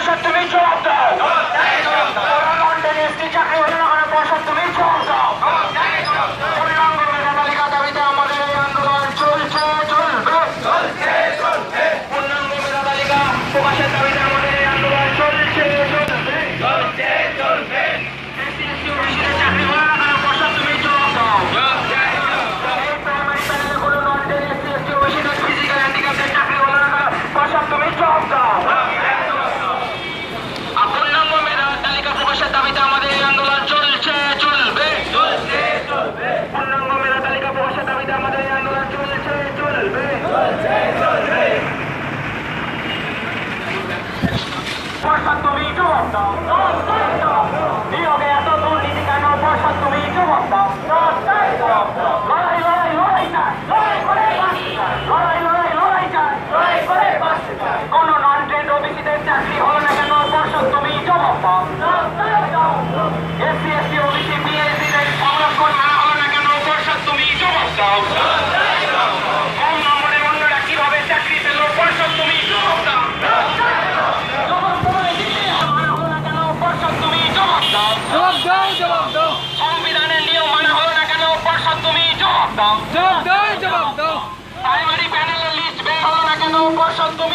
পর্ষদ তুমি জবাব দাও। লন্ডনে এসটি চাকরি হলো না কেন পর্ষদ তুমি জবাব দাও। পূর্ণাঙ্গ মেধা তালিকা দাবিতে আমাদের এই আন্দোলন চলছে চলবে। পূর্ণাঙ্গ মেধা তালিকা প্রকাশের দাবিতে আমাদের এই আন্দোলন চলছে চলবে। এসটি এসটি ওবিসিদের চাকরি হলো না কেন পর্ষদ তুমি জবাব দাও। এই প্রাইমারি প্যানেলে কোনো লন্ডনে এসটি এসটি ওবিসিদের ফিজিক্যাল হ্যান্ডিক্যাপদের চাকরি হলো না কেন পর্ষদ তুমি জবাব দাও। পূর্ণাঙ্গ মেধা তালিকা প্রকাশের দাবিতে আমাদের এই আন্দোলন চলছে চলবে। পূর্ণাঙ্গ মেধা তালিকা প্রকাশের দাবিতে আমাদের এই আন্দোলন চলছে চলবে। পর্ষদ তুমি জবাব দাও। নিয়োগে এত দুর্নীতি কেন পর্ষদ তুমি জবাব দাও। লড়াই লড়াই লড়াই চাই, লড়াই চাই। কোন নন ট্রেন্ড ওবিসিদের চাকরি হলো না কেন পর্ষদ তুমি জবাব দাও। এসসি এসটি ওবিসি বিএসসিদের সংরক্ষণ না হলো না কেন পর্ষদ তুমি জবাব দাও। কম নম্বরের অন্যরা কিভাবে চাকরি পেল পর্ষদ তুমি জবাব দাও। সংবিধানের নিয়ম মানা হলো না কেন পর্ষদ তুমি জবাব দাও। প্রাইমারি প্যানেলের লিস্ট বের হলো না কেন পর্ষদ তুমি